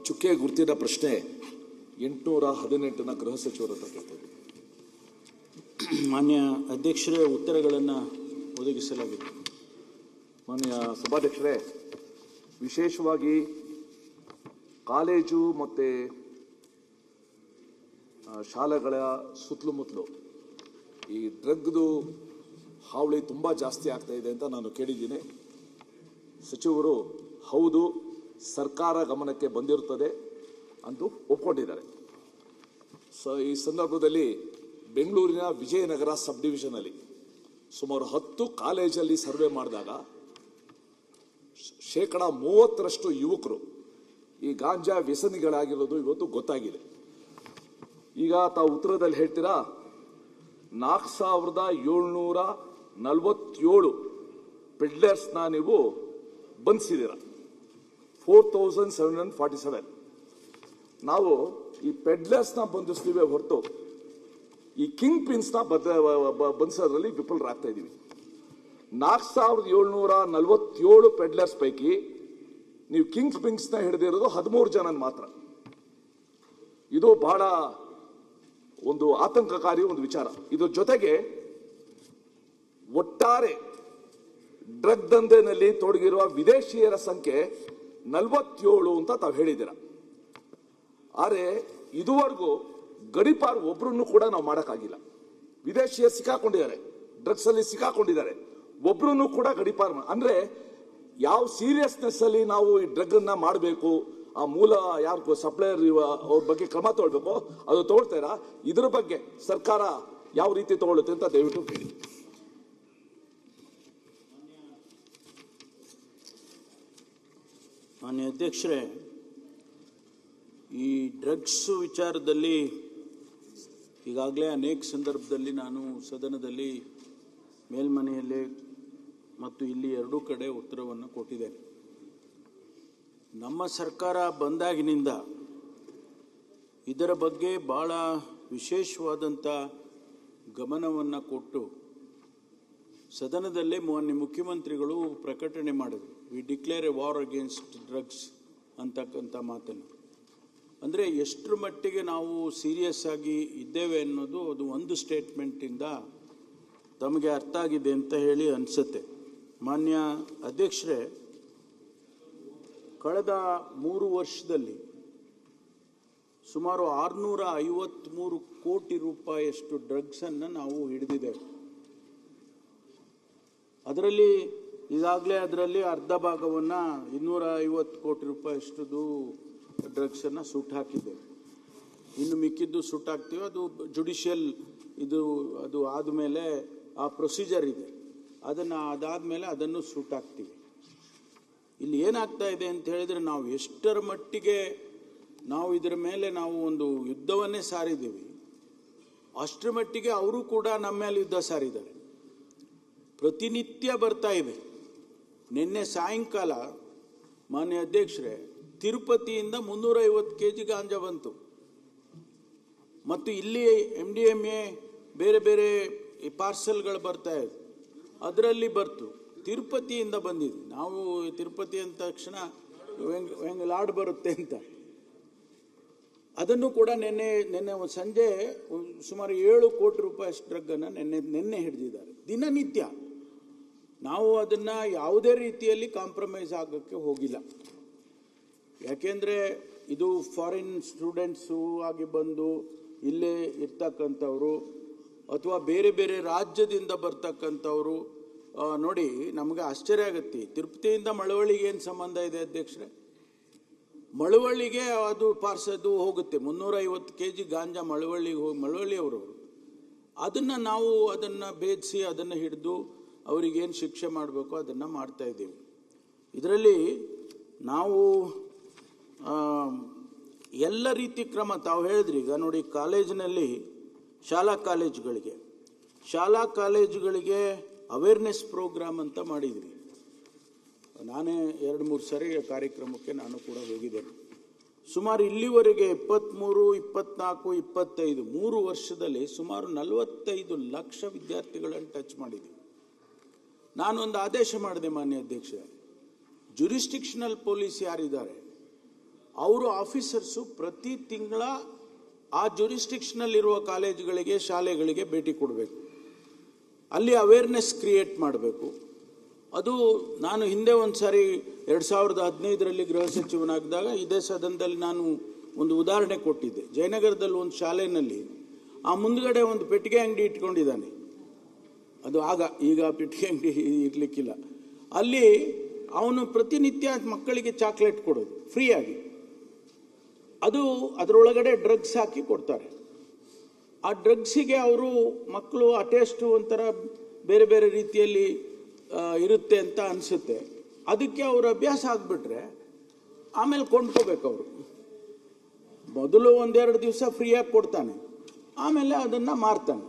ಚುಕ್ಕೆ ಗುರುತಿನ ಪ್ರಶ್ನೆ 818ನ ಗೃಹ ಸಚಿವರ ಹತ್ರ ಕೇಳ್ತಾ ಇದ್ದೀನಿ. ಮಾನ್ಯ ಅಧ್ಯಕ್ಷರೇ, ಉತ್ತರಗಳನ್ನು ಒದಗಿಸಲಾಗಿದೆ. ಮಾನ್ಯ ಸಭಾಧ್ಯಕ್ಷರೇ, ವಿಶೇಷವಾಗಿ ಕಾಲೇಜು ಮತ್ತು ಶಾಲೆಗಳ ಸುತ್ತಲೂ ಈ ಡ್ರಗ್ದು ಹಾವಳಿ ತುಂಬ ಜಾಸ್ತಿ ಆಗ್ತಾ ಇದೆ ಅಂತ ನಾನು ಕೇಳಿದ್ದೀನಿ. ಸಚಿವರು ಹೌದು, ಸರ್ಕಾರ ಗಮನಕ್ಕೆ ಬಂದಿರುತ್ತದೆ ಅಂತೂ ಒಪ್ಕೊಂಡಿದ್ದಾರೆ. ಈ ಸಂದರ್ಭದಲ್ಲಿ ಬೆಂಗಳೂರಿನ ವಿಜಯನಗರ ಸಬ್ ಡಿವಿಷನಲ್ಲಿ ಸುಮಾರು 10 ಕಾಲೇಜಲ್ಲಿ ಸರ್ವೆ ಮಾಡಿದಾಗ 30% ಯುವಕರು ಈ ಗಾಂಜಾ ವ್ಯಸನಿಗಳಾಗಿರೋದು ಇವತ್ತು ಗೊತ್ತಾಗಿದೆ. ಈಗ ತಾವು ಉತ್ತರದಲ್ಲಿ ಹೇಳ್ತೀರಾ 4747 ಪೆಡ್ಲರ್ಸ್ನ ನೀವು ಬಂಧಿಸಿದ್ದೀರ, 4747. ನಾವು ಈ ಪೆಡ್ಲರ್ಸ್ನ ಬಂಧಿಸ್ತೀವಿ ಹೊರತು ಈ ಕಿಂಗ್ ಪಿನ್ಸ್ನ ಬಂಧಿಸೋದ್ರಲ್ಲಿ ವಿಫಲರಾಗ್ತಾ ಇದ್ದೀವಿ. 4747 ಪೆಡ್ಲರ್ಸ್ ಪೈಕಿ ನೀವು ಕಿಂಗ್ ಪಿನ್ಸ್ನ ಹಿಡಿದಿರೋದು 13 ಜನ ಮಾತ್ರ. ಇದು ಬಹಳ ಒಂದು ಆತಂಕಕಾರಿ ಒಂದು ವಿಚಾರ. ಇದ್ರ ಜೊತೆಗೆ ಒಟ್ಟಾರೆ ಡ್ರಗ್ ದಂಧೆನಲ್ಲಿ ತೊಡಗಿರುವ ವಿದೇಶಿಯರ ಸಂಖ್ಯೆ 47 ಅಂತ ತಾವು ಹೇಳಿದ್ದೀರ. ಆದರೆ ಇದುವರೆಗೂ ಗಡಿಪಾರು ಒಬ್ಬರನ್ನು ಕೂಡ ನಾವು ಮಾಡೋಕ್ಕಾಗಿಲ್ಲ. ವಿದೇಶಿಯರು ಸಿಕ್ಕಾಕೊಂಡಿದ್ದಾರೆ, ಡ್ರಗ್ಸ್ ಅಲ್ಲಿ ಸಿಕ್ಕಾಕೊಂಡಿದ್ದಾರೆ, ಒಬ್ಬರನ್ನು ಕೂಡ ಗಡಿಪಾರು ಅಂದ್ರೆ ಯಾವ ಸೀರಿಯಸ್ನೆಸ್ ಅಲ್ಲಿ ನಾವು ಈ ಡ್ರಗ್ ಅನ್ನ ಮಾಡಬೇಕು, ಆ ಮೂಲ ಯಾರು ಸಪ್ಲೈಯರ್ ಅವ್ರ ಬಗ್ಗೆ ಕ್ರಮ ತಗೊಳ್ಬೇಕು, ಅದು ತಗೊಳ್ತಾರ. ಇದ್ರ ಬಗ್ಗೆ ಸರ್ಕಾರ ಯಾವ ರೀತಿ ತಗೊಳ್ಳುತ್ತೆ ಅಂತ ದಯವಿಟ್ಟು ಹೇಳಿ. ಮಾನ್ಯ ಅಧ್ಯಕ್ಷರೇ, ಈ ಡ್ರಗ್ಸ್ ವಿಚಾರದಲ್ಲಿ ಈಗಾಗಲೇ ಅನೇಕ ಸಂದರ್ಭದಲ್ಲಿ ನಾನು ಸದನದಲ್ಲಿ ಮೇಲ್ಮನೆಯಲ್ಲಿ ಮತ್ತು ಇಲ್ಲಿ ಎರಡೂ ಕಡೆ ಉತ್ತರವನ್ನು ಕೊಟ್ಟಿದ್ದೇನೆ. ನಮ್ಮ ಸರ್ಕಾರ ಬಂದಾಗಿನಿಂದ ಇದರ ಬಗ್ಗೆ ಭಾಳ ವಿಶೇಷವಾದಂಥ ಗಮನವನ್ನು ಕೊಟ್ಟು ಸದನದಲ್ಲೇ ಮಾನ್ಯ ಮುಖ್ಯಮಂತ್ರಿಗಳು ಪ್ರಕಟಣೆ ಮಾಡಿದರು. We declare a war against drugs ಅಂತಕ್ಕಂಥ ಮಾತನ್ನು. ಅಂದರೆ ಎಷ್ಟರ ಮಟ್ಟಿಗೆ ನಾವು ಸೀರಿಯಸ್ ಆಗಿ ಇದ್ದೇವೆ ಅನ್ನೋದು ಅದು ಒಂದು ಸ್ಟೇಟ್ಮೆಂಟಿಂದ ತಮಗೆ ಅರ್ಥ ಆಗಿದೆ ಅಂತ ಹೇಳಿ ಅನಿಸುತ್ತೆ. ಮಾನ್ಯ ಅಧ್ಯಕ್ಷರೇ, ಕಳೆದ 3 ವರ್ಷದಲ್ಲಿ ಸುಮಾರು 653 ಕೋಟಿ ರೂಪಾಯಿಯಷ್ಟು ಡ್ರಗ್ಸನ್ನು ನಾವು ಹಿಡಿದಿದ್ದೇವೆ. ಅದರಲ್ಲಿ ಈಗಾಗಲೇ ಅರ್ಧ ಭಾಗವನ್ನು 250 ಕೋಟಿ ರೂಪಾಯಿಯಷ್ಟು ಡ್ರಗ್ಸನ್ನು ಸುಟ್ಟಾಕಿದ್ದೇವೆ. ಇನ್ನು ಮಿಕ್ಕಿದ್ದು ಸುಟ್ಟಾಕ್ತೀವಿ, ಅದು ಜುಡಿಷಿಯಲ್ ಅದು ಆದಮೇಲೆ ಆ ಪ್ರೊಸೀಜರ್ ಇದೆ, ಅದಾದಮೇಲೆ ಅದನ್ನು ಸುಟ್ಟಾಕ್ತೀವಿ. ಇಲ್ಲಿ ಏನಾಗ್ತಾ ಇದೆ ಅಂತ ಹೇಳಿದರೆ, ನಾವು ಎಷ್ಟರ ಮಟ್ಟಿಗೆ ನಾವು ಇದರ ಮೇಲೆ ನಾವು ಒಂದು ಯುದ್ಧವನ್ನೇ ಸಾರಿದ್ದೀವಿ, ಅಷ್ಟರ ಮಟ್ಟಿಗೆ ಅವರು ಕೂಡ ನಮ್ಮ ಮೇಲೆ ಯುದ್ಧ ಸಾರಿದ್ದಾರೆ. ಪ್ರತಿನಿತ್ಯ ಬರ್ತಾ ಇದೆ. ನಿನ್ನೆ ಸಾಯಂಕಾಲ ಮಾನ್ಯ ಅಧ್ಯಕ್ಷರೇ, ತಿರುಪತಿಯಿಂದ 350 kg ಗಾಂಜಾ ಬಂತು. ಮತ್ತು ಇಲ್ಲಿ MDMA ಬೇರೆ ಬೇರೆ ಪಾರ್ಸಲ್ಗಳು ಬರ್ತಾ ಇದೆ, ಅದರಲ್ಲಿ ಬರ್ತು. ತಿರುಪತಿಯಿಂದ ಬಂದಿದೆ. ನಾವು ತಿರುಪತಿ ಅಂದ ತಕ್ಷಣ ಹೆಂಗೆ ಲಾಡ್ ಬರುತ್ತೆ ಅಂತ, ಅದನ್ನು ಕೂಡ ನಿನ್ನೆ ಸಂಜೆ ಸುಮಾರು 7 ಕೋಟಿ ರೂಪಾಯಿಯಷ್ಟು ಡ್ರಗ್ಗನ್ನು ನಿನ್ನೆ ಹಿಡಿದಿದ್ದಾರೆ. ದಿನನಿತ್ಯ ನಾವು ಅದನ್ನು ಯಾವುದೇ ರೀತಿಯಲ್ಲಿ ಕಾಂಪ್ರಮೈಸ್ ಆಗೋಕ್ಕೆ ಹೋಗಿಲ್ಲ. ಯಾಕೆಂದರೆ ಇದು ಫಾರಿನ್ ಸ್ಟೂಡೆಂಟ್ಸು ಆಗಿ ಬಂದು ಇಲ್ಲೇ ಇರ್ತಕ್ಕಂಥವ್ರು ಅಥವಾ ಬೇರೆ ಬೇರೆ ರಾಜ್ಯದಿಂದ ಬರ್ತಕ್ಕಂಥವ್ರು. ನೋಡಿ, ನಮಗೆ ಆಶ್ಚರ್ಯ ಆಗುತ್ತೆ. ತಿರುಪತಿಯಿಂದ ಮಳವಳ್ಳಿಗೆ ಏನು ಸಂಬಂಧ ಇದೆ ಅಧ್ಯಕ್ಷರೇ? ಮಳವಳ್ಳಿಗೆ ಅದು ಪಾರ್ಸದು ಹೋಗುತ್ತೆ. 350 kg ಗಾಂಜಾ ಮಳವಳ್ಳಿಗೆ ಹೋಗಿ, ಮಳವಳ್ಳಿಯವರು ನಾವು ಅದನ್ನು ಭೇದಿಸಿ ಅದನ್ನು ಹಿಡಿದು ಅವರಿಗೇನು ಶಿಕ್ಷೆ ಮಾಡಬೇಕು ಅದನ್ನು ಮಾಡ್ತಾ ಇದ್ದೀವಿ. ಇದರಲ್ಲಿ ನಾವು ಎಲ್ಲ ರೀತಿ ಕ್ರಮ ತಾವು ಹೇಳಿದ್ರಿ. ಈಗ ನೋಡಿ, ಕಾಲೇಜಿನಲ್ಲಿ ಶಾಲಾ ಕಾಲೇಜುಗಳಿಗೆ ಅವೇರ್ನೆಸ್ ಪ್ರೋಗ್ರಾಮ್ ಅಂತ ಮಾಡಿದ್ವಿ. ನಾನೇ 2-3 ಸರಿ ಕಾರ್ಯಕ್ರಮಕ್ಕೆ ನಾನು ಕೂಡ ಹೋಗಿದ್ದೇನೆ. ಸುಮಾರು ಇಲ್ಲಿವರೆಗೆ 23, 24, 25 3 ವರ್ಷದಲ್ಲಿ ಸುಮಾರು 45 ಲಕ್ಷ ವಿದ್ಯಾರ್ಥಿಗಳನ್ನು ಟಚ್ ಮಾಡಿದ್ದೀವಿ. ನಾನೊಂದು ಆದೇಶ ಮಾಡಿದೆ ಮಾನ್ಯ ಅಧ್ಯಕ್ಷ, ಜುರಿಸ್ಟಿಕ್ಷನಲ್ ಪೊಲೀಸ್ ಯಾರಿದ್ದಾರೆ ಅವರು ಆಫೀಸರ್ಸು ಪ್ರತಿ ತಿಂಗಳ ಆ ಜುರಿಸ್ಟಿಕ್ಷನಲ್ಲಿರುವ ಕಾಲೇಜುಗಳಿಗೆ, ಶಾಲೆಗಳಿಗೆ ಭೇಟಿ ಕೊಡಬೇಕು. ಅಲ್ಲಿ ಅವೇರ್ನೆಸ್ ಕ್ರಿಯೇಟ್ ಮಾಡಬೇಕು. ಅದು ನಾನು ಹಿಂದೆ ಒಂದು ಸಾರಿ 2015ರಲ್ಲಿ ಗೃಹ ಸಚಿವನಾಗಿದ್ದಾಗ ಇದೇ ಸದನದಲ್ಲಿ ನಾನು ಒಂದು ಉದಾಹರಣೆ ಕೊಟ್ಟಿದ್ದೆ. ಜಯನಗರದಲ್ಲಿ ಒಂದು ಶಾಲೆಯಲ್ಲಿ ಆ ಮುಂದ್ಗಡೆ ಒಂದು ಪೆಟ್ಟಿಗೆ ಅಂಗಡಿ ಇಟ್ಕೊಂಡಿದ್ದಾನೆ. ಅದು ಈಗ ಪೆಟ್ಟಿಗೆ ಅಂಗಡಿ ಇರಲಿಕ್ಕಿಲ್ಲ. ಅಲ್ಲಿ ಅವನು ಪ್ರತಿನಿತ್ಯ ಮಕ್ಕಳಿಗೆ ಚಾಕ್ಲೇಟ್ ಕೊಡೋದು ಫ್ರೀಯಾಗಿ. ಅದರೊಳಗಡೆ ಡ್ರಗ್ಸ್ ಹಾಕಿ ಕೊಡ್ತಾರೆ. ಆ ಡ್ರಗ್ಸಿಗೆ ಅವರು ಮಕ್ಕಳು ಆ ಟೇಸ್ಟು ಒಂಥರ ಬೇರೆ ಬೇರೆ ರೀತಿಯಲ್ಲಿ ಇರುತ್ತೆ ಅಂತ ಅನಿಸುತ್ತೆ. ಅದಕ್ಕೆ ಅವ್ರ ಅಭ್ಯಾಸ ಆಗಿಬಿಟ್ರೆ ಆಮೇಲೆ ಕೊಂಡ್ಕೋಬೇಕು ಅವರು. ಮೊದಲು 1-2 ದಿವಸ ಫ್ರೀಯಾಗಿ ಕೊಡ್ತಾನೆ, ಆಮೇಲೆ ಅದನ್ನು ಮಾರ್ತಾನೆ.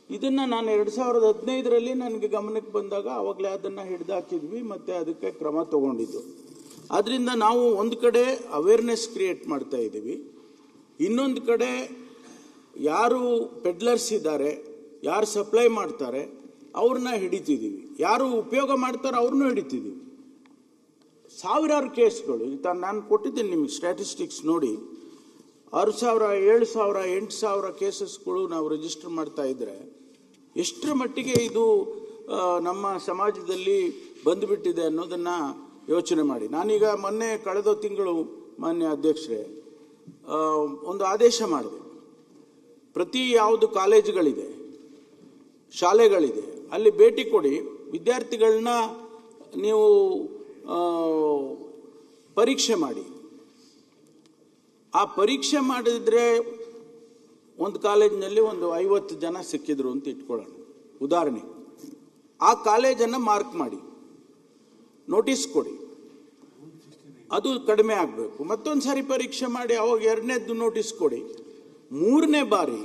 ಇದನ್ನು ನಾನು 2015ರಲ್ಲಿ ನನಗೆ ಗಮನಕ್ಕೆ ಬಂದಾಗ ಆವಾಗಲೇ ಅದನ್ನು ಹಿಡಿದಾಕಿದ್ವಿ ಮತ್ತು ಅದಕ್ಕೆ ಕ್ರಮ ತಗೊಂಡಿದ್ದು. ಆದ್ದರಿಂದ ನಾವು ಒಂದು ಕಡೆ ಅವೇರ್ನೆಸ್ ಕ್ರಿಯೇಟ್ ಮಾಡ್ತಾ ಇದ್ದೀವಿ, ಇನ್ನೊಂದು ಕಡೆ ಯಾರು ಪೆಡ್ಲರ್ಸ್ ಇದ್ದಾರೆ, ಯಾರು ಸಪ್ಲೈ ಮಾಡ್ತಾರೆ ಅವ್ರನ್ನ ಹಿಡಿತಿದ್ದೀವಿ, ಯಾರು ಉಪಯೋಗ ಮಾಡ್ತಾರೆ ಅವ್ರನ್ನೂ ಹಿಡಿತಿದ್ದೀವಿ. ಸಾವಿರಾರು ಕೇಸ್ಗಳು ನಾನು ಕೊಟ್ಟಿದ್ದೀನಿ ನಿಮಗೆ ಸ್ಟ್ಯಾಟಿಸ್ಟಿಕ್ಸ್ ನೋಡಿ. 6,000, 7,000, 8,000 ಕೇಸಸ್ಗಳು ನಾವು ರಿಜಿಸ್ಟರ್ ಮಾಡ್ತಾ ಇದ್ರೆ ಎಷ್ಟರ ಮಟ್ಟಿಗೆ ಇದು ನಮ್ಮ ಸಮಾಜದಲ್ಲಿ ಬಂದುಬಿಟ್ಟಿದೆ ಅನ್ನೋದನ್ನು ಯೋಚನೆ ಮಾಡಿ. ನಾನೀಗ ಕಳೆದ ತಿಂಗಳು ಮಾನ್ಯ ಅಧ್ಯಕ್ಷರೇ ಒಂದು ಆದೇಶ ಮಾಡಿದೆ. ಪ್ರತಿ ಯಾವುದು ಕಾಲೇಜುಗಳಿದೆ, ಶಾಲೆಗಳಿದೆ, ಅಲ್ಲಿ ಭೇಟಿ ಕೊಡಿ, ವಿದ್ಯಾರ್ಥಿಗಳನ್ನ ನೀವು ಪರೀಕ್ಷೆ ಮಾಡಿ. ಆ ಪರೀಕ್ಷೆ ಮಾಡಿದ್ರೆ ಒಂದು ಕಾಲೇಜಿನಲ್ಲಿ ಒಂದು 50 ಜನ ಸಿಕ್ಕಿದ್ರು ಅಂತ ಇಟ್ಕೊಳ್ಳೋಣ ಉದಾಹರಣೆ. ಆ ಕಾಲೇಜನ್ನು ಮಾರ್ಕ್ ಮಾಡಿ, ನೋಟಿಸ್ ಕೊಡಿ, ಅದು ಕಡಿಮೆ ಆಗಬೇಕು. ಮತ್ತೊಂದು ಸಾರಿ ಪರೀಕ್ಷೆ ಮಾಡಿ, ಅವಾಗ 2ನೇದು ನೋಟಿಸ್ ಕೊಡಿ. 3ನೇ ಬಾರಿ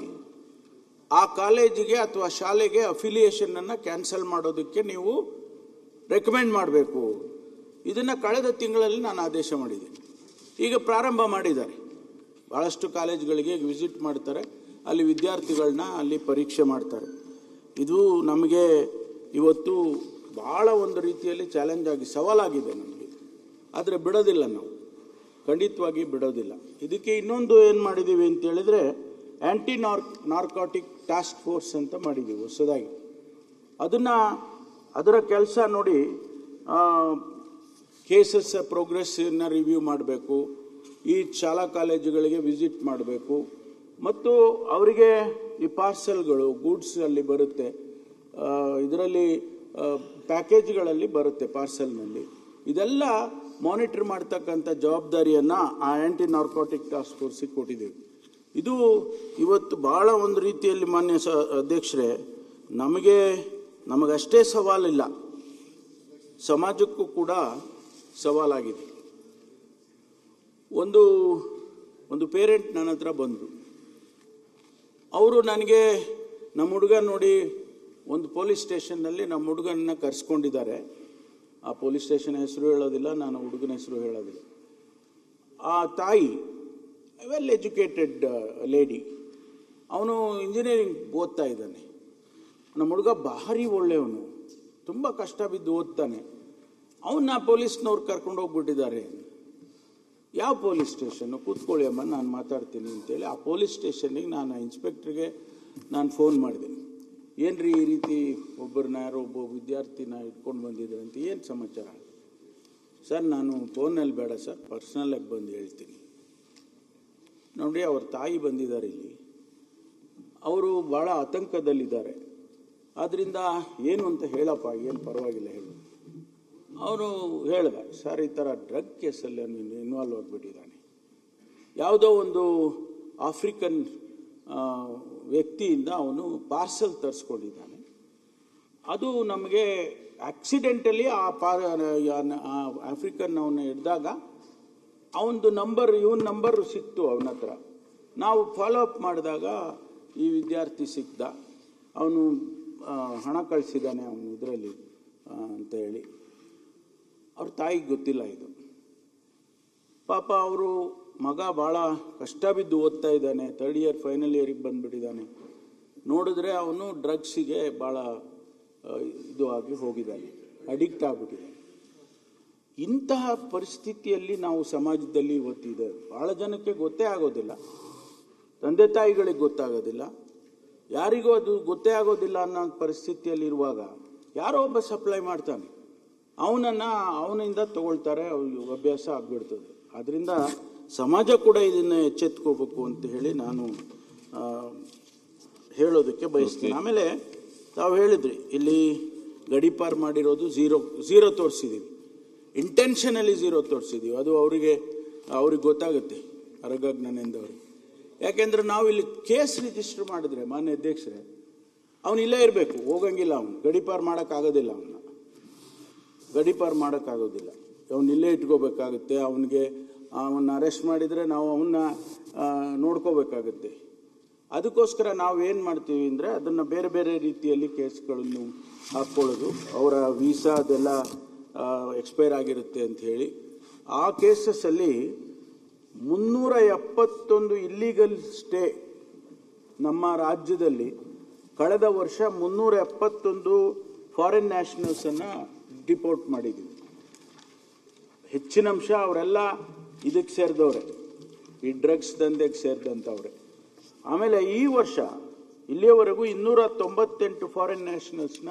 ಆ ಕಾಲೇಜಿಗೆ ಅಥವಾ ಶಾಲೆಗೆ ಅಫಿಲಿಯೇಷನನ್ನು ಕ್ಯಾನ್ಸಲ್ ಮಾಡೋದಕ್ಕೆ ನೀವು ರೆಕಮೆಂಡ್ ಮಾಡಬೇಕು. ಇದನ್ನು ಕಳೆದ ತಿಂಗಳಲ್ಲಿ ನಾನು ಆದೇಶ ಮಾಡಿದ್ದೀನಿ. ಈಗ ಪ್ರಾರಂಭ ಮಾಡಿದ್ದಾರೆ. ಭಾಳಷ್ಟು ಕಾಲೇಜುಗಳಿಗೆ ವಿಸಿಟ್ ಮಾಡ್ತಾರೆ, ಅಲ್ಲಿ ವಿದ್ಯಾರ್ಥಿಗಳನ್ನ ಅಲ್ಲಿ ಪರೀಕ್ಷೆ ಮಾಡ್ತಾರೆ. ಇದು ನಮಗೆ ಇವತ್ತು ಭಾಳ ಒಂದು ರೀತಿಯಲ್ಲಿ ಚಾಲೆಂಜ್ ಆಗಿ ಸವಾಲಾಗಿದೆ ನಮಗೆ. ಆದರೆ ಬಿಡೋದಿಲ್ಲ, ನಾವು ಖಂಡಿತವಾಗಿ ಬಿಡೋದಿಲ್ಲ. ಇದಕ್ಕೆ ಇನ್ನೊಂದು ಏನು ಮಾಡಿದ್ದೀವಿ ಅಂತ ಹೇಳಿದ್ರೆ, ಆ್ಯಂಟಿ ನಾರ್ಕಾಟಿಕ್ ಟಾಸ್ಕ್ ಫೋರ್ಸ್ ಅಂತ ಮಾಡಿದ್ದೀವಿ ಹೊಸದಾಗಿ. ಅದರ ಕೆಲಸ ನೋಡಿ, ಕೇಸಸ್ ಪ್ರೋಗ್ರೆಸ್ಸನ್ನು ರಿವ್ಯೂ ಮಾಡಬೇಕು, ಈ ಶಾಲಾ ಕಾಲೇಜುಗಳಿಗೆ ವಿಸಿಟ್ ಮಾಡಬೇಕು, ಮತ್ತು ಅವರಿಗೆ ಈ ಪಾರ್ಸಲ್ಗಳು ಗೂಡ್ಸ್ ಅಲ್ಲಿ ಬರುತ್ತೆ, ಇದರಲ್ಲಿ ಪ್ಯಾಕೇಜ್ಗಳಲ್ಲಿ ಬರುತ್ತೆ ಪಾರ್ಸಲ್ನಲ್ಲಿ, ಇದೆಲ್ಲ ಮಾನಿಟರ್ ಮಾಡ್ತಕ್ಕಂಥ ಜವಾಬ್ದಾರಿಯನ್ನು ಆ ಆ್ಯಂಟಿ ನಾರ್ಕೋಟಿಕ್ ಟಾಸ್ಕ್ ಫೋರ್ಸಿಗೆ ಕೊಟ್ಟಿದ್ದೀವಿ. ಇದು ಇವತ್ತು ಭಾಳ ಒಂದು ರೀತಿಯಲ್ಲಿ ಮಾನ್ಯ ಅಧ್ಯಕ್ಷರೇ ನಮಗಷ್ಟೇ ಸವಾಲಿಲ್ಲ, ಸಮಾಜಕ್ಕೂ ಕೂಡ ಸವಾಲಾಗಿದೆ. ಒಂದು ಪೇರೆಂಟ್ ನನ್ನ ಹತ್ರ ಬಂದರು. ಅವರು ನನಗೆ ನಮ್ಮ ಹುಡುಗ ನೋಡಿ ಒಂದು ಪೊಲೀಸ್ ಸ್ಟೇಷನ್ನಲ್ಲಿ ನಮ್ಮ ಹುಡುಗನ ಕರೆಸ್ಕೊಂಡಿದ್ದಾರೆ. ಆ ಪೊಲೀಸ್ ಸ್ಟೇಷನ್ ಹೆಸರು ಹೇಳೋದಿಲ್ಲ, ನಾನು ಹುಡುಗನ ಹೆಸರು ಹೇಳೋದಿಲ್ಲ. ಆ ತಾಯಿ ವೆಲ್ ಎಜುಕೇಟೆಡ್ ಲೇಡಿ, ಅವನು ಇಂಜಿನಿಯರಿಂಗ್ ಓದ್ತಾ ಇದ್ದಾನೆ. ನಮ್ಮ ಹುಡುಗ ಭಾರಿ ಒಳ್ಳೆಯವನು, ತುಂಬ ಕಷ್ಟ ಬಿದ್ದು ಓದ್ತಾನೆ. ಅವನ್ನ ಪೊಲೀಸ್ನವ್ರು ಕರ್ಕೊಂಡು ಹೋಗ್ಬಿಟ್ಟಿದ್ದಾರೆ. ಯಾವ ಪೊಲೀಸ್ ಸ್ಟೇಷನ್ನು? ಕೂತ್ಕೊಳ್ಳಿ ಅಮ್ಮ, ನಾನು ಮಾತಾಡ್ತೀನಿ ಅಂತೇಳಿ ಆ ಪೊಲೀಸ್ ಸ್ಟೇಷನ್ನಿಗೆ ನಾನು ಇನ್ಸ್ಪೆಕ್ಟ್ರಿಗೆ ಫೋನ್ ಮಾಡಿದೆ. ಏನ್ರಿ ಈ ರೀತಿ ಯಾರೋ ಒಬ್ಬ ವಿದ್ಯಾರ್ಥಿನ ಇಟ್ಕೊಂಡು ಬಂದಿದ್ದಾರೆ ಅಂತ, ಏನು ಸಮಾಚಾರ? ಸರ್, ನಾನು ಫೋನಲ್ಲಿ ಬೇಡ ಸರ್, ಪರ್ಸ್ನಲಾಗಿ ಬಂದು ಹೇಳ್ತೀನಿ. ನೋಡಿ, ಅವ್ರ ತಾಯಿ ಬಂದಿದ್ದಾರೆ ಇಲ್ಲಿ, ಅವರು ಭಾಳ ಆತಂಕದಲ್ಲಿದ್ದಾರೆ. ಆದ್ದರಿಂದ ಏನು ಅಂತ ಹೇಳಪ್ಪ, ಏನು ಪರವಾಗಿಲ್ಲ ಹೇಳು. ಅವನು ಹೇಳ್ದ, ಸರ್ ಈ ಥರ ಡ್ರಗ್ ಕೇಸಲ್ಲಿ ಅವನು ಇನ್ವಾಲ್ವ್ ಆಗಿಬಿಟ್ಟಿದ್ದಾನೆ. ಯಾವುದೋ ಒಂದು ಆಫ್ರಿಕನ್ ವ್ಯಕ್ತಿಯಿಂದ ಅವನು ಪಾರ್ಸಲ್ ತರಿಸ್ಕೊಂಡಿದ್ದಾನೆ. ಅದು ನಮಗೆ ಆಕ್ಸಿಡೆಂಟಲಿ ಆ ಆಫ್ರಿಕನ್ ಅವನ್ನ ಹಿಡಿದಾಗ ಇವನ ನಂಬರ್ ಸಿಕ್ತು ಅವನ ಹತ್ರ. ನಾವು ಫಾಲೋ ಅಪ್ ಮಾಡಿದಾಗ ಈ ವಿದ್ಯಾರ್ಥಿ ಸಿಕ್ದ, ಅವನು ಹಣ ಕಳಿಸಿದ್ದಾನೆ ಅವನು ಇದರಲ್ಲಿ ಅಂತ ಹೇಳಿ. ಅವ್ರ ತಾಯಿಗೆ ಗೊತ್ತಿಲ್ಲ ಇದು. ಪಾಪ ಅವರು ಮಗ ಭಾಳ ಕಷ್ಟ ಬಿದ್ದು ಓದ್ತಾ ಇದ್ದಾನೆ, 3rd ಇಯರ್ ಫೈನಲ್ ಇಯರಿಗೆ ಬಂದುಬಿಟ್ಟಿದ್ದಾನೆ. ನೋಡಿದ್ರೆ ಅವನು ಡ್ರಗ್ಸಿಗೆ ಭಾಳ ಇದು ಆಗಿ ಹೋಗಿದ್ದಾನೆ, ಅಡಿಕ್ಟ್ ಆಗಿಬಿಟ್ಟಿದ್ದಾನೆ. ಇಂತಹ ಪರಿಸ್ಥಿತಿಯಲ್ಲಿ ನಾವು ಸಮಾಜದಲ್ಲಿ ಇವತ್ತಿದೆ. ಬಹಳ ಜನಕ್ಕೆ ಗೊತ್ತೇ ಆಗೋದಿಲ್ಲ, ತಂದೆ ತಾಯಿಗಳಿಗೆ ಗೊತ್ತಾಗೋದಿಲ್ಲ, ಯಾರಿಗೂ ಅದು ಗೊತ್ತೇ ಆಗೋದಿಲ್ಲ ಅನ್ನೋ ಪರಿಸ್ಥಿತಿಯಲ್ಲಿರುವಾಗ ಯಾರೋ ಒಬ್ಬ ಸಪ್ಲೈ ಮಾಡ್ತಾನೆ, ಅವನಿಂದ ತಗೊಳ್ತಾರೆ, ಅವ್ರಿಗೆ ಅಭ್ಯಾಸ ಆಗಿಬಿಡ್ತದೆ. ಆದ್ದರಿಂದ ಸಮಾಜ ಕೂಡ ಇದನ್ನು ಎಚ್ಚೆತ್ಕೋಬೇಕು ಅಂತ ಹೇಳಿ ನಾನು ಹೇಳೋದಕ್ಕೆ ಬಯಸ್ತೀನಿ. ಆಮೇಲೆ ತಾವು ಹೇಳಿದ್ರಿ ಇಲ್ಲಿ ಗಡೀಪಾರು ಮಾಡಿರೋದು ಝೀರೋ ತೋರಿಸಿದ್ದೀವಿ, ಇಂಟೆನ್ಷನಲ್ಲಿ ಝೀರೋ ತೋರಿಸಿದ್ದೀವಿ. ಅದು ಅವ್ರಿಗೆ ಗೊತ್ತಾಗುತ್ತೆ, ಅರಗಜ್ಞಾನದವ್ರಿಗೆ. ಯಾಕೆಂದ್ರೆ ನಾವು ಇಲ್ಲಿ ಕೇಸ್ ರಿಜಿಸ್ಟರ್ ಮಾಡಿದ್ರೆ ಮಾನ್ಯ ಅಧ್ಯಕ್ಷರೇ, ಅವನು ಇಲ್ಲೇ ಇರಬೇಕು, ಹೋಗಂಗಿಲ್ಲ, ಅವನು ಗಡೀಪಾರು ಮಾಡೋಕ್ಕಾಗೋದಿಲ್ಲ, ಗಡೀಪಾರು ಮಾಡೋಕ್ಕಾಗೋದಿಲ್ಲ, ಅವನು ಇಲ್ಲೇ ಇಟ್ಕೋಬೇಕಾಗುತ್ತೆ. ಅವನ್ನ ಅರೆಸ್ಟ್ ಮಾಡಿದರೆ ನಾವು ಅವನ್ನ ನೋಡ್ಕೋಬೇಕಾಗುತ್ತೆ. ಅದಕ್ಕೋಸ್ಕರ ನಾವು ಏನು ಮಾಡ್ತೀವಿ ಅಂದರೆ ಅದನ್ನು ಬೇರೆ ಬೇರೆ ರೀತಿಯಲ್ಲಿ ಕೇಸ್ಗಳನ್ನು ಹಾಕ್ಕೊಳ್ಳೋದು, ಅವರ ವೀಸಾ ಅದೆಲ್ಲ ಎಕ್ಸ್ಪೈರ್ ಆಗಿರುತ್ತೆ ಅಂತ ಹೇಳಿ. ಆ ಕೇಸಸ್ಸಲ್ಲಿ 371 ಇಲ್ಲೀಗಲ್ ಸ್ಟೇ ನಮ್ಮ ರಾಜ್ಯದಲ್ಲಿ ಕಳೆದ ವರ್ಷ 371 ಫಾರಿನ್ ನ್ಯಾಷನಲ್ಸನ್ನು ಡಿಪೋರ್ಟ್ ಮಾಡಿದ್ದೀವಿ. ಹೆಚ್ಚಿನ ಅಂಶ ಅವರೆಲ್ಲ ಇದಕ್ಕೆ ಸೇರಿದವ್ರೆ, ಈ ಡ್ರಗ್ಸ್ ದಂಧೆಗೆ ಸೇರಿದಂಥವ್ರೆ. ಆಮೇಲೆ ಈ ವರ್ಷ ಇಲ್ಲಿಯವರೆಗೂ 298 ಫಾರಿನ್ ನ್ಯಾಷನಲ್ಸ್ನ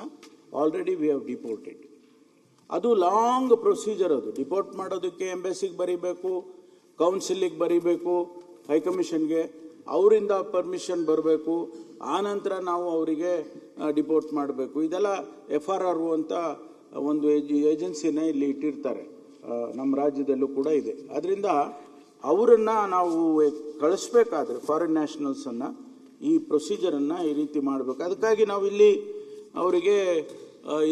ಆಲ್ರೆಡಿ ವಿ ಹ್ಯಾವ್ ಡಿಪೋರ್ಟೆಡ್. ಅದು ಲಾಂಗ್ ಪ್ರೊಸೀಜರ್. ಅದು ಡಿಪೋರ್ಟ್ ಮಾಡೋದಕ್ಕೆ ಎಂಬೆಸಿಗೆ ಬರೀಬೇಕು, ಕೌನ್ಸಿಲಿಗೆ ಬರೀಬೇಕು, ಹೈಕಮಿಷನ್ಗೆ, ಅವರಿಂದ ಪರ್ಮಿಷನ್ ಬರಬೇಕು, ಆನಂತರ ನಾವು ಅವರಿಗೆ ಡಿಪೋರ್ಟ್ ಮಾಡಬೇಕು. ಇದೆಲ್ಲ FRRO ಅಂತ ಒಂದು ಏಜೆನ್ಸಿನ ಇಲ್ಲಿ ಇಟ್ಟಿರ್ತಾರೆ, ನಮ್ಮ ರಾಜ್ಯದಲ್ಲೂ ಕೂಡ ಇದೆ. ಅದರಿಂದ ಅವರನ್ನು ನಾವು ಕಳಿಸ್ಬೇಕಾದ್ರೆ ಫಾರಿನ್ ನ್ಯಾಷನಲ್ಸನ್ನು ಈ ಪ್ರೊಸೀಜರನ್ನು ಈ ರೀತಿ ಮಾಡಬೇಕು. ಅದಕ್ಕಾಗಿ ನಾವು ಇಲ್ಲಿ ಅವರಿಗೆ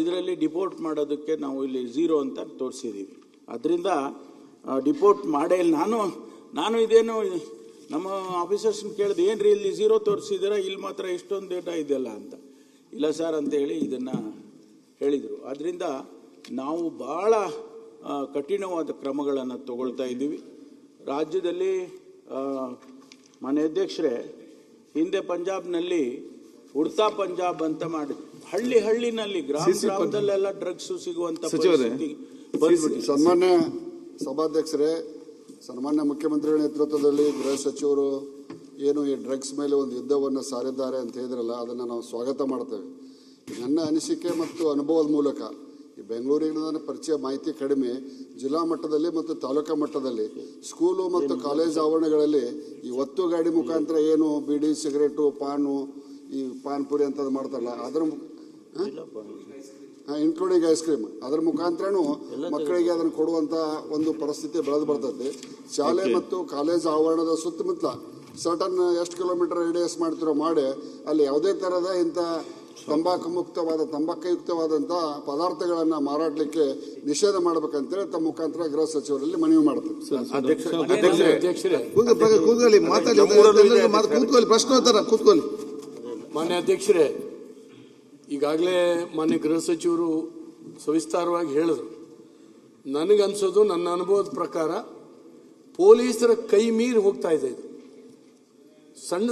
ಇದರಲ್ಲಿ ಡಿಪೋರ್ಟ್ ಮಾಡೋದಕ್ಕೆ ನಾವು ಇಲ್ಲಿ ಝೀರೋ ಅಂತ ತೋರಿಸಿದ್ದೀವಿ. ಅದರಿಂದ ಡಿಪೋರ್ಟ್ ಮಾಡೇ ಇಲ್ಲ. ನಾನು ಇದೇನು ನಮ್ಮ ಆಫೀಸರ್ಸ್ನ ಕೇಳಿದೆ, ಏನ್ರಿ ಇಲ್ಲಿ ಝೀರೋ ತೋರಿಸಿದ್ದೀರಾ, ಇಲ್ಲಿ ಮಾತ್ರ ಇಷ್ಟೊಂದು ಡೇಟಾ ಇದೆಯಲ್ಲ ಅಂತ. ಇಲ್ಲ ಸರ್ ಅಂತೇಳಿ ಇದನ್ನು ಹೇಳಿದರು. ಆದ್ದರಿಂದ ನಾವು ಭಾಳ ಕಠಿಣವಾದ ಕ್ರಮಗಳನ್ನು ತಗೊಳ್ತಾ ಇದ್ದೀವಿ ರಾಜ್ಯದಲ್ಲಿ. ಮಾನ್ಯ ಅಧ್ಯಕ್ಷರೇ, ಹಿಂದೆ ಪಂಜಾಬ್ನಲ್ಲಿ ಉಡ್ತಾ ಪಂಜಾಬ್ ಅಂತ ಮಾಡಿದ್ರು. ಹಳ್ಳಿನಲ್ಲಿ ಗ್ರಾಮದಲ್ಲೆಲ್ಲ ಡ್ರಗ್ಸ್ ಸಿಗುವಂತ ಪರಿಸ್ಥಿತಿ ಬಂದ್ಬಿಟ್ಟಿದೆ. ಸನ್ಮಾನ್ಯ ಸಭಾಧ್ಯಕ್ಷರೇ, ಸನ್ಮಾನ್ಯ ಮುಖ್ಯಮಂತ್ರಿಗಳ ನೇತೃತ್ವದಲ್ಲಿ ಗೃಹ ಸಚಿವರು ಏನು ಈ ಡ್ರಗ್ಸ್ ಮೇಲೆ ಒಂದು ಯುದ್ಧವನ್ನು ಸಾರಿದ್ದಾರೆ ಅಂತ ಹೇಳಿದ್ರಲ್ಲ, ಅದನ್ನು ನಾವು ಸ್ವಾಗತ ಮಾಡ್ತೇವೆ. ನನ್ನ ಅನಿಸಿಕೆ ಮತ್ತು ಅನುಭವದ ಮೂಲಕ ಈ ಬೆಂಗಳೂರಿನ ಪರಿಚಯ ಮಾಹಿತಿ ಕಡಿಮೆ, ಜಿಲ್ಲಾ ಮಟ್ಟದಲ್ಲಿ ಮತ್ತು ತಾಲೂಕಾ ಮಟ್ಟದಲ್ಲಿ ಸ್ಕೂಲು ಮತ್ತು ಕಾಲೇಜ್ ಆವರಣಗಳಲ್ಲಿ ಈ ಒತ್ತು ಗಾಡಿ ಮುಖಾಂತರ ಏನು ಬೀಡಿ, ಸಿಗರೇಟು, ಪಾನು, ಈ ಪಾನ್ಪುರಿ ಅಂತ ಮಾಡ್ತಾರಲ್ಲ, ಅದರ ಇನ್ಕ್ಲೂಡಿಂಗ್ ಐಸ್ ಕ್ರೀಮ್, ಅದರ ಮುಖಾಂತರನೂ ಮಕ್ಕಳಿಗೆ ಅದನ್ನು ಕೊಡುವಂಥ ಒಂದು ಪರಿಸ್ಥಿತಿ ಬೆಳೆದು ಬರ್ತೈತಿ. ಶಾಲೆ ಮತ್ತು ಕಾಲೇಜ್ ಆವರಣದ ಸುತ್ತಮುತ್ತಲ ಸರ್ಟನ್ ಎಷ್ಟು ಕಿಲೋಮೀಟರ್ ರೇಡಿಯಸ್ ಮಾಡ್ತಿರೋ ಮಾಡಿ ಅಲ್ಲಿ ಯಾವುದೇ ಥರದ ಇಂಥ ತಂಬಾಕುಯುಕ್ತವಾದಂಥ ಪದಾರ್ಥಗಳನ್ನು ಮಾರಾಟಲಿಕ್ಕೆ ನಿಷೇಧ ಮಾಡಬೇಕಂತೇಳಿ ತಮ್ಮ ಮುಖಾಂತರ ಗೃಹ ಸಚಿವರಲ್ಲಿ ಮನವಿ ಮಾಡ್ತೀವಿ. ಕೂತ್ಕೊಳ್ಳಿ. ಮಾನ್ಯ ಅಧ್ಯಕ್ಷರೇ, ಈಗಾಗಲೇ ಮಾನ್ಯ ಗೃಹ ಸಚಿವರು ಸವಿಸ್ತಾರವಾಗಿ ಹೇಳಿದ್ರು. ನನಗನ್ಸೋದು, ನನ್ನ ಅನುಭವದ ಪ್ರಕಾರ ಪೊಲೀಸರ ಕೈ ಮೀರಿ ಹೋಗ್ತಾ ಇದೆ. ಇದು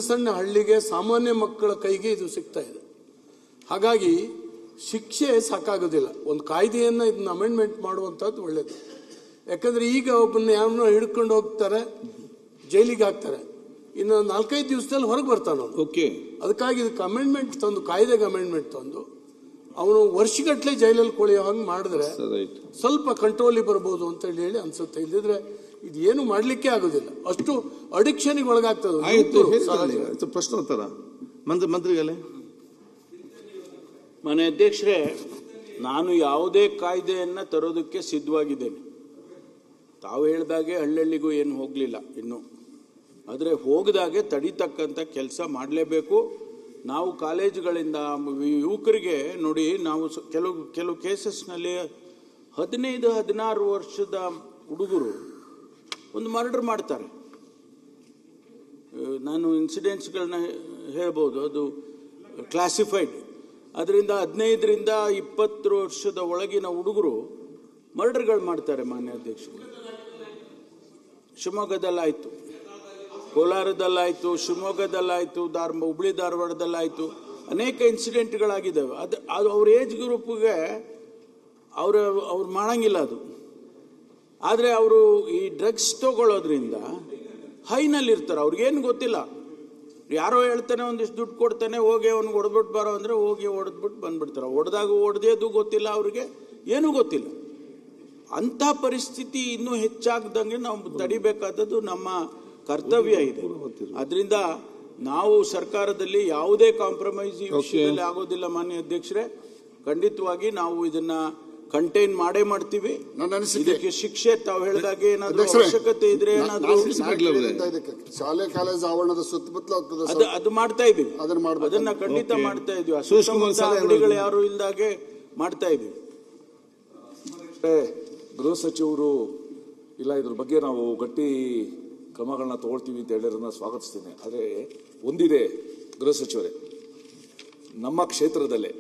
ಸಣ್ಣ ಹಳ್ಳಿಗೆ, ಸಾಮಾನ್ಯ ಮಕ್ಕಳ ಕೈಗೆ ಇದು ಸಿಗ್ತಾ ಇದೆ. ಹಾಗಾಗಿ ಶಿಕ್ಷೆ ಸಾಕಾಗೋದಿಲ್ಲ. ಒಂದು ಕಾಯ್ದೆಯನ್ನು ಇದನ್ನ ಅಮೆಂಡ್ಮೆಂಟ್ ಮಾಡುವಂಥದ್ದು ಒಳ್ಳೇದು. ಯಾಕಂದ್ರೆ ಈಗ ಒಬ್ಬನ್ನ ಯಾರನ್ನೋ ಹಿಡ್ಕೊಂಡು ಹೋಗ್ತಾರೆ, ಜೈಲಿಗೆ ಹಾಕ್ತಾರೆ, ಇನ್ನು 4-5 ದಿವಸದಲ್ಲಿ ಹೊರಗೆ ಬರ್ತಾನೆ. ಓಕೆ, ಅದಕ್ಕಾಗಿ ಇದಕ್ಕೆ ಅಮೆಂಡ್ಮೆಂಟ್ ತಂದು, ಕಾಯ್ದೆಗೆ ಅಮೆಂಡ್ಮೆಂಟ್ ತಂದು ಅವನು ವರ್ಷಗಟ್ಟಲೆ ಜೈಲಲ್ಲಿ ಕೊಳೆಯೋ ಹಂಗೆ ಮಾಡಿದ್ರೆ ಸ್ವಲ್ಪ ಕಂಟ್ರೋಲಿಗೆ ಬರ್ಬೋದು ಅಂತ ಹೇಳಿ ಅನ್ಸುತ್ತೆ. ಇಲ್ಲದಿದ್ರೆ ಇದು ಏನು ಮಾಡ್ಲಿಕ್ಕೆ ಆಗೋದಿಲ್ಲ, ಅಷ್ಟು ಅಡಿಕ್ಷನ್ಗೆ ಒಳಗಾಗ್ತದೆ. ಪ್ರಶ್ನೋತ್ತರ ಮಂತ್ರಿಗಳೇ. ಮಾನ್ಯ ಅಧ್ಯಕ್ಷರೇ, ನಾನು ಯಾವುದೇ ಕಾಯ್ದೆಯನ್ನು ತರೋದಕ್ಕೆ ಸಿದ್ಧವಾಗಿದ್ದೇನೆ. ತಾವು ಹೇಳಿದಾಗೆ ಹಳ್ಳಿಗೂ ಏನು ಹೋಗಲಿಲ್ಲ ಇನ್ನೂ, ಆದರೆ ಹೋಗದಾಗೆ ತಡಿತಕ್ಕಂಥ ಕೆಲಸ ಮಾಡಲೇಬೇಕು. ನಾವು ಕಾಲೇಜುಗಳಿಂದ ಯುವಕರಿಗೆ ನೋಡಿ, ನಾವು ಕೆಲವು ಕೇಸಸ್ನಲ್ಲಿ 15-16 ವರ್ಷದ ಹುಡುಗರು ಒಂದು ಮರ್ಡರ್ ಮಾಡ್ತಾರೆ. ನಾನು ಇನ್ಸಿಡೆಂಟ್ಸ್ಗಳನ್ನ ಹೇಳ್ಬೋದು, ಅದು ಕ್ಲಾಸಿಫೈಡ್. ಅದರಿಂದ 15-20 ವರ್ಷದ ಒಳಗಿನ ಹುಡುಗರು ಮರ್ಡರ್ಗಳು ಮಾಡ್ತಾರೆ. ಮಾನ್ಯ ಅಧ್ಯಕ್ಷರು, ಶಿವಮೊಗ್ಗದಲ್ಲಾಯಿತು, ಕೋಲಾರದಲ್ಲಾಯಿತು, ಶಿವಮೊಗ್ಗದಲ್ಲಾಯಿತು, ಹುಬ್ಳಿ ಧಾರವಾಡದಲ್ಲಾಯಿತು, ಅನೇಕ ಇನ್ಸಿಡೆಂಟ್ಗಳಾಗಿದ್ದಾವೆ. ಅದು ಅವ್ರ ಏಜ್ ಗ್ರೂಪ್ಗೆ ಅವ್ರು ಮಾಡಂಗಿಲ್ಲ. ಅದು ಆದರೆ ಅವರು ಈ ಡ್ರಗ್ಸ್ ತಗೊಳ್ಳೋದ್ರಿಂದ ಹೈನಲ್ಲಿ ಇರ್ತಾರೆ, ಅವ್ರಿಗೇನು ಗೊತ್ತಿಲ್ಲ. ಯಾರೋ ಹೇಳ್ತಾನೆ ಒಂದಿಷ್ಟು ದುಡ್ಡು ಕೊಡ್ತಾನೆ, ಹೋಗಿ ಅವ್ನಿಗೆ ಹೊಡೆದ್ಬಿಟ್ಟು ಬರೋ ಅಂದರೆ ಹೋಗಿ ಹೊಡೆದ್ಬಿಟ್ಟು ಬಂದ್ಬಿಡ್ತಾರೆ. ಹೊಡೆದೇದು ಗೊತ್ತಿಲ್ಲ, ಅವ್ರಿಗೆ ಏನೂ ಗೊತ್ತಿಲ್ಲ. ಅಂಥ ಪರಿಸ್ಥಿತಿ ಇನ್ನೂ ಹೆಚ್ಚಾಗ್ದಂಗೆ ನಾವು ತಡಿಬೇಕಾದದ್ದು ನಮ್ಮ ಕರ್ತವ್ಯ ಇದೆ. ಅದರಿಂದ ನಾವು ಸರ್ಕಾರದಲ್ಲಿ ಯಾವುದೇ ಕಾಂಪ್ರಮೈಸ್ ಈ ವಿಷಯದಲ್ಲಿ ಆಗೋದಿಲ್ಲ. ಮಾನ್ಯ ಅಧ್ಯಕ್ಷರೇ, ಖಂಡಿತವಾಗಿ ನಾವು ಇದನ್ನ ಕಂಟೈನ್ ಮಾಡೇ ಮಾಡ್ತೀವಿ. ನನ್ನ ಅನಿಸಿಕೆ ಇದಕ್ಕೆ ಶಿಕ್ಷೆ ತಾವು ಹೇಳಿದಾಗೆ ಏನಾದರೂ ಅವಶ್ಯಕತೆ ಇದ್ರೆ ಏನಾದರೂ ಶಾಲೆ ಕಾಲೇಜು ಆವರಣದ ಸುತ್ತಮುತ್ತಲು ಅದು ಮಾಡ್ತಾ ಇದೀವಿ, ಅದನ್ನ ಖಂಡಿತ ಮಾಡ್ತಾ ಇದೀವಿ. ಅಂಗಡಿಗಳು ಯಾರು ಇಲ್ದಾಗೆ ಮಾಡ್ತಾ ಇದೀವಿ. ಗೃಹ ಸಚಿವರು ಇಲ್ಲ ಇದ್ರ ಬಗ್ಗೆ ನಾವು ಗಟ್ಟಿ ಕ್ರಮಗಳನ್ನ ತಗೊಳ್ತೀವಿ ಅಂತ ಹೇಳಿರೋದನ್ನ ಸ್ವಾಗತಿಸ್ತೇನೆ. ಆದರೆ ಒಂದಿದೆ ಗೃಹ ಸಚಿವರೇ, ನಮ್ಮ ಕ್ಷೇತ್ರದಲ್ಲೇ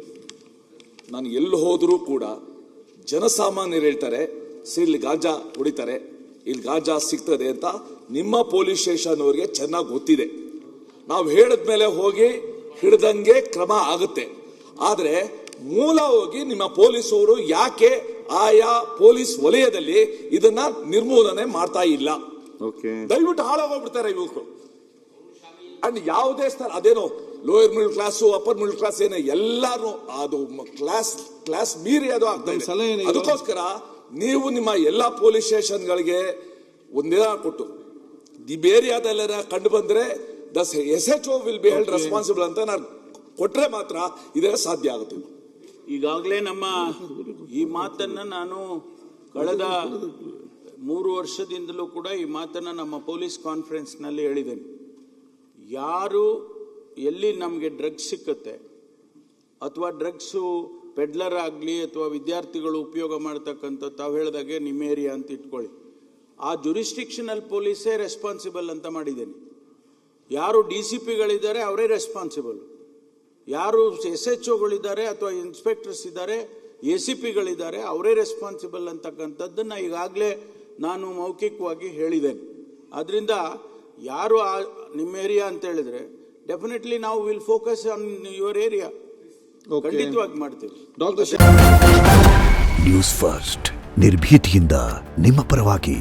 ನಾನು ಎಲ್ಲಿ ಹೋದರೂ ಕೂಡ ಜನಸಾಮಾನ್ಯರು ಹೇಳ್ತಾರೆ, ಇಲ್ಲಿ ಗಾಂಜಾ ಹೊಡಿತಾರೆ, ಇಲ್ಲಿ ಗಾಂಜಾ ಸಿಗ್ತದೆ ಅಂತ ನಿಮ್ಮ ಪೊಲೀಸ್ ಸ್ಟೇಷನ್ ಅವರಿಗೆ ಚೆನ್ನಾಗಿ ಗೊತ್ತಿದೆ. ನಾವು ಹೇಳಿದ್ಮೇಲೆ ಹೋಗಿ ಹಿಡ್ದಂಗೆ ಕ್ರಮ ಆಗುತ್ತೆ. ಆದರೆ ಮೂಲ ಹೋಗಿ ನಿಮ್ಮ ಪೊಲೀಸವರು ಯಾಕೆ ಆಯಾ ಪೊಲೀಸ್ ವಲಯದಲ್ಲಿ ಇದನ್ನ ನಿರ್ಮೂಲನೆ ಮಾಡ್ತಾ ಇಲ್ಲ? ದಯವಿಟ್ಟು ಹಾಳಾಗೋಗ್ಬಿಡ್ತಾರೆ ಯುವಕರು. ಅಂಡ್ ಯಾವುದೇ ಸ್ಥಳ ಅದೇನೋ lower middle class upper middle class ಏನೇ ಎಲ್ಲಾರು ಅದು ಕ್ಲಾಸ್ ಮೀರಿ ಅದು ಆಗ್ತಾ ಇದೆ. ಅದಕ್ಕೋಸ್ಕರ ನೀವು ನಿಮ್ಮ ಎಲ್ಲಾ ಪೊಲೀಸ್ ಸ್ಟೇಷನ್ಗಳಿಗೆ ಒಂದಿನ ಕೊಟ್ಟು ದಿ ಏರಿಯಾದಲ್ಲೆಲ್ಲ ಕಂಡು ಬಂದ್ರೆ the SHO will be held responsible ಅಂತ ನಾನು ಕೊಟ್ರೆ ಮಾತ್ರ ಇದೇ ಸಾಧ್ಯ ಆಗುತ್ತೆ. ಈಗಾಗಲೇ ನಮ್ಮ ಈ ಮಾತನ್ನ ನಾನು ಕಳೆದ 3 ವರ್ಷದಿಂದಲೂ ಕೂಡ ಈ ಮಾತನ್ನ ನಮ್ಮ ಪೊಲೀಸ್ ಕಾನ್ಫರೆನ್ಸ್ ನಲ್ಲಿ ಹೇಳಿದ್ದೇನೆ. ಯಾರು ಎಲ್ಲಿ ನಮಗೆ ಡ್ರಗ್ಸ್ ಸಿಕ್ಕತ್ತೆ ಅಥವಾ ಡ್ರಗ್ಸು ಪೆಡ್ಲರ್ ಆಗಲಿ ಅಥವಾ ವಿದ್ಯಾರ್ಥಿಗಳು ಉಪಯೋಗ ಮಾಡ್ತಕ್ಕಂಥ ತಾವು ಹೇಳಿದಾಗೆ ನಿಮ್ಮ ಏರಿಯಾ ಅಂತ ಇಟ್ಕೊಳ್ಳಿ, ಆ ಜುರಿಸ್ಟಿಕ್ಷನಲ್ ಪೊಲೀಸೇ ರೆಸ್ಪಾನ್ಸಿಬಲ್ ಅಂತ ಮಾಡಿದ್ದೇನೆ. ಯಾರು DCPಗಳಿದ್ದಾರೆ ಅವರೇ ರೆಸ್ಪಾನ್ಸಿಬಲ್, ಯಾರು SHOಗಳಿದ್ದಾರೆ ಅಥವಾ ಇನ್ಸ್ಪೆಕ್ಟರ್ಸ್ ಇದ್ದಾರೆ, ACPಗಳಿದ್ದಾರೆ ಅವರೇ ರೆಸ್ಪಾನ್ಸಿಬಲ್ ಅಂತಕ್ಕಂಥದ್ದನ್ನು ಈಗಾಗಲೇ ನಾನು ಮೌಖಿಕವಾಗಿ ಹೇಳಿದ್ದೇನೆ. ಅದರಿಂದ ಯಾರು ನಿಮ್ಮ ಏರಿಯಾ ಅಂತ ಹೇಳಿದ್ರೆ ಡೆಫಿನೆಟ್ಲಿ ನಾವು will focus on your area, ಖಂಡಿತವಾಗಿ ಮಾಡ್ತೀವಿ. ನ್ಯೂಸ್ ಫಸ್ಟ್ ನಿರ್ಭೀತಿಯಿಂದ ನಿಮ್ಮ ಪರವಾಗಿ.